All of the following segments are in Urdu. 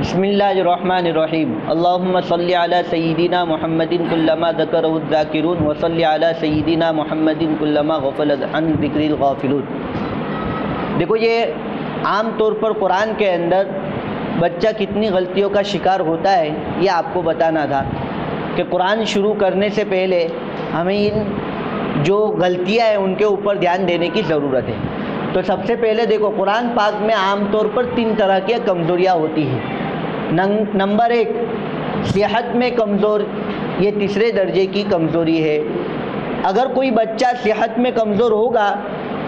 بسم اللہ الرحمن الرحیم اللہم صلی علی سیدنا محمد کلما ذکرہ الذاکرون وصلی علی سیدنا محمد کلما غفل عن ذکر الغافلون۔ دیکھو، یہ عام طور پر قرآن کے اندر بچہ کتنی غلطیوں کا شکار ہوتا ہے یہ آپ کو بتانا تھا کہ قرآن شروع کرنے سے پہلے ہمیں ان جو غلطیاں ہیں ان کے اوپر دھیان دینے کی ضرورت ہے۔ تو سب سے پہلے دیکھو، قرآن پاک میں عام طور پر 3 طرح کی کمزوریاں ہوتی ہیں۔ نمبر 1، صحت میں کمزور، یہ تیسرے درجے کی کمزوری ہے۔ اگر کوئی بچہ صحت میں کمزور ہوگا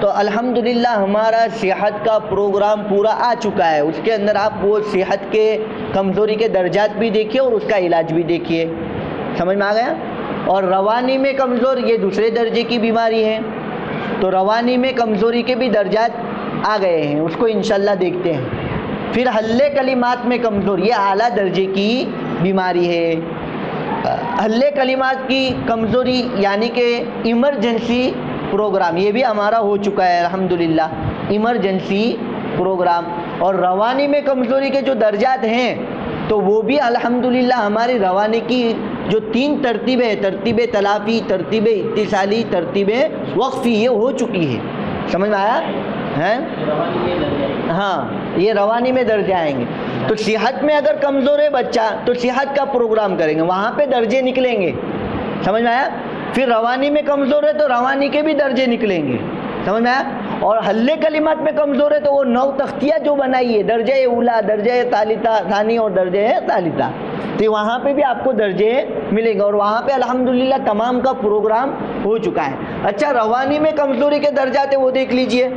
تو الحمدللہ ہمارا صحت کا پروگرام پورا آ چکا ہے، اس کے اندر آپ وہ صحت کے کمزوری کے درجات بھی دیکھیے اور اس کا علاج بھی دیکھیے۔ سمجھ میں آ گیا؟ اور روانی میں کمزور، یہ دوسرے درجے کی بیماری ہے، تو روانی میں کمزوری کے بھی درجات آ گئے ہیں، اس کو انشاءاللہ دیکھتے ہیں۔ پھر حل کلمات میں کمزور، یہ اعلیٰ درجے کی بیماری ہے۔ حل کلمات کی کمزوری یعنی کہ ایمرجنسی پروگرام، یہ بھی ہمارا ہو چکا ہے الحمدللہ، ایمرجنسی پروگرام۔ اور روانی میں کمزوری کے جو درجات ہیں تو وہ بھی الحمدللہ ہماری روانی کی جو 3 ترتیبیں ہیں، ترتیب تلافی، ترتیب اتصالی، ترتیب وقفی، یہ ہو چکی ہے۔ سمجھ میں آیا ہے؟ ہاں، یہ روانی میں درجے آئیں گے۔ تو صحت میں اگر کمزور ہے بچہ تو صحت کا پروگرام کریں گے، وہاں پہ درجے نکلیں گے۔ سمجھ میں آیا؟ پھر روانی میں کمزور ہے تو روانی کے بھی درجے نکلیں گے۔ سمجھ میں آیا؟ اور حل کلمات میں کمزور ہے تو وہ 9 تختیاں جو بنائی ہے، درجہ اولا، درجہ ثالثہ، ثانی اور درجہ ثالثہ، تو وہاں پہ بھی آپ کو درجے ملیں گے، اور وہاں پہ الحمدللہ تمام کا پروگرام ہو چکا ہے۔ اچھا، روانی میں کمزوری کے درجات ہیں وہ دیکھ لیجئے۔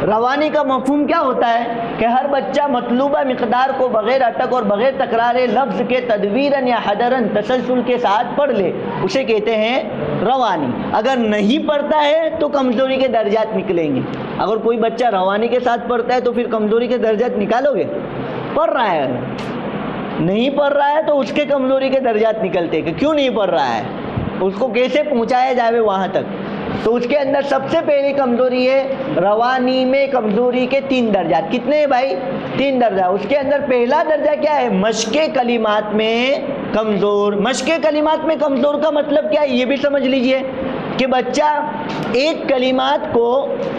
روانی کا مفہوم کیا ہوتا ہے کہ ہر بچہ مطلوبہ مقدار کو بغیر اٹک اور بغیر تکرار لفظ کے تدویراً یا حدراً تسلسل کے ساتھ پڑھ لے، اسے کہتے ہیں روانی۔ اگر نہیں پڑھتا ہے تو کمزوری کے درجات نکلیں گے۔ اگر کوئی بچہ روانی کے ساتھ پڑھتا ہے تو پھر کمزوری کے درجات نکالو گے؟ پڑھ رہا ہے، نہیں پڑھ رہا ہے تو اس کے کمزوری کے درجات نکلتے ہیں کہ کیوں نہیں پڑھ رہا ہے، اس کو کیسے پہنچایا جائے وہاں تک۔ تو اس کے اندر سب سے پہلی کمزوری ہے روانی میں کمزوری کے 3 درجات۔ کتنے ہیں بھائی؟ 3 درجہ۔ اس کے اندر پہلا درجہ کیا ہے؟ مشق کلمات میں کمزور۔ مشق کلمات میں کمزور کا مطلب کیا ہے یہ بھی سمجھ لیجئے کہ بچہ ایک کلمات کو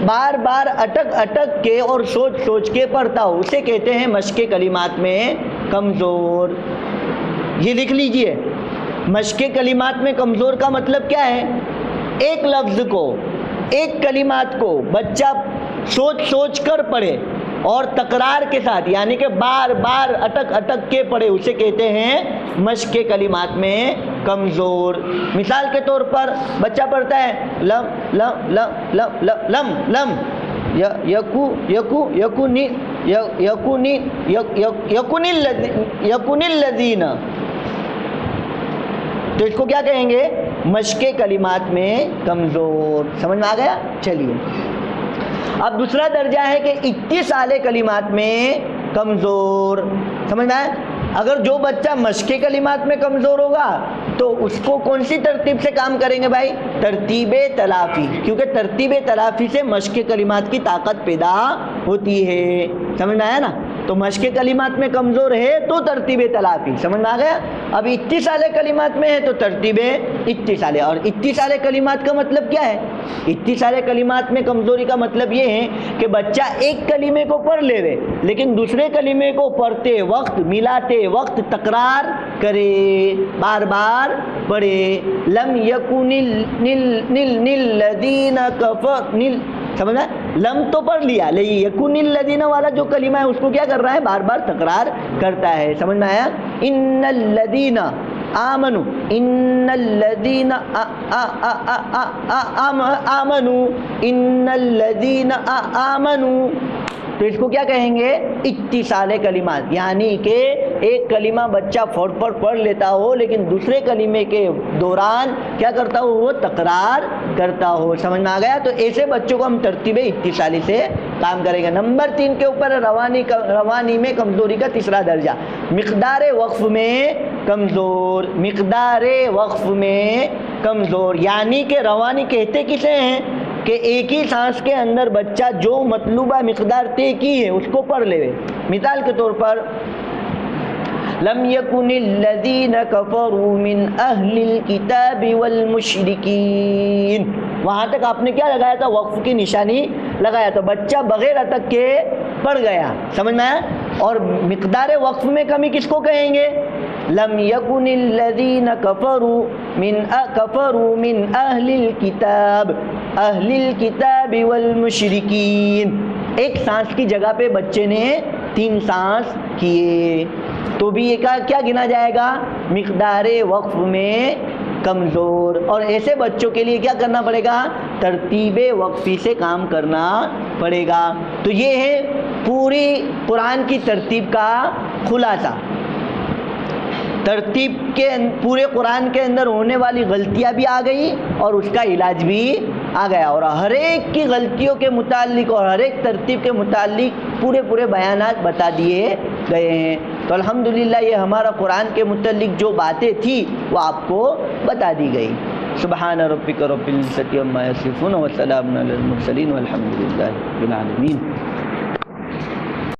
بار بار اٹک اٹک کے اور سوچ سوچ کے پڑھتا ہو، اسے کہتے ہیں مشق کلمات میں کمزور۔ یہ لکھ لیجئے، مشق کلمات میں کمزور کا مطلب کیا ہے؟ ایک لفظ کو، ایک کلمات کو بچہ سوچ سوچ کر پڑھے اور تکرار کے ساتھ، یعنی کہ بار بار اٹک اٹک کے پڑھے، اسے کہتے ہیں مشق کلمات میں کمزور۔ مثال کے طور پر بچہ پڑھتا ہے لم لم لم لم لم لم یکو یکو یکونی یکونی یکون الذین، تو اس کو کیا کہیں گے؟ مشق کلمات میں کمزور۔ سمجھ میں آ گیا؟ چلیے، اب دوسرا درجہ ہے کہ اتصال کلمات میں کمزور۔ سمجھ میں آیا؟ اگر جو بچہ مشق کلمات میں کمزور ہوگا تو اس کو کون سی ترتیب سے کام کریں گے بھائی؟ ترتیب تلافی، کیونکہ ترتیب تلافی سے مشق کلمات کی طاقت پیدا ہوتی ہے۔ سمجھ میں آیا نا؟ تو مشق کلمات میں کمزور ہے تو ترتیب تلافی۔ سمجھ میں آ گیا؟ اب اتصال کلمات میں ہے تو ترتیب اتصال۔ اور اتصال کلمات کا مطلب کیا ہے؟ اتصال کلمات میں کمزوری کا مطلب یہ ہے کہ بچہ ایک کلمے کو پڑھ لے رہے لیکن دوسرے کلمے کو پڑھتے وقت، ملاتے وقت تکرار کرے، بار بار پڑھے۔ لم یکن الذین کفروا، سمجھا؟ لم تو پڑھ لیا لیکن یکون الذین والا جو کلمہ ہے اس کو کیا کر رہا ہے؟ بار بار تکرار کرتا ہے۔ سمجھ میں آیا؟ ان الذین آمنوا، ان الذین آمنوا، ان الذین آمنوا، تو اس کو کیا کہیں گے؟ اتصال کلمات، یعنی کہ ایک کلمہ بچہ فوٹ فوٹ پڑھ لیتا ہو لیکن دوسرے کلمے کے دوران کیا کرتا ہو؟ وہ تکرار کرتا ہو۔ سمجھ میں آ گیا؟ تو ایسے بچوں کو ہم ترتیب اتصالی سے کام کریں گے۔ نمبر 3 کے اوپر روانی میں کمزوری کا تیسرا درجہ، مقدار وقف میں کمزور۔ مقدار وقف میں کمزور یعنی کہ روانی کہتے کسے ہیں؟ کہ ایک ہی سانس کے اندر بچہ جو مطلوبہ مقدار طے کی ہے اس کو پڑھ لے. مثال کے طور پر لم یکن الذین کفروا من اہل الکتاب والمشرکین، وہاں تک آپ نے کیا لگایا تھا؟ وقف کی نشانی لگایا تھا. بچہ بغیر اٹک کے پڑھ گیا، سمجھ میں آیا؟ اور مقدار وقف میں کمی کس کو کہیں گے؟ لم یکن الذین کفروا من اہل الکتاب والمشرکین. ایک سانس کی جگہ پہ بچے نے 3 سانس کیے تو بھی یہ کیا گنا جائے گا؟ مقدار وقف میں کمزور. اور ایسے بچوں کے لیے کیا کرنا پڑے گا؟ ترتیب وقفی سے کام کرنا پڑے گا. تو یہ ہے پوری قرآن کی ترتیب کا خلاصہ. ترتیب کے پورے قرآن کے اندر ہونے والی غلطیاں بھی آ گئی اور اس کا علاج بھی آ گیا، اور ہر ایک کی غلطیوں کے متعلق اور ہر ایک ترتیب کے متعلق پورے بیانات بتا دیے گئے ہیں. تو الحمدللہ یہ ہمارا قرآن کے متعلق جو باتیں تھی وہ آپ کو بتا دی گئی. سبحان ربک رب العزت عما یصفون وسلام علی المرسلین والحمدللہ رب العالمین.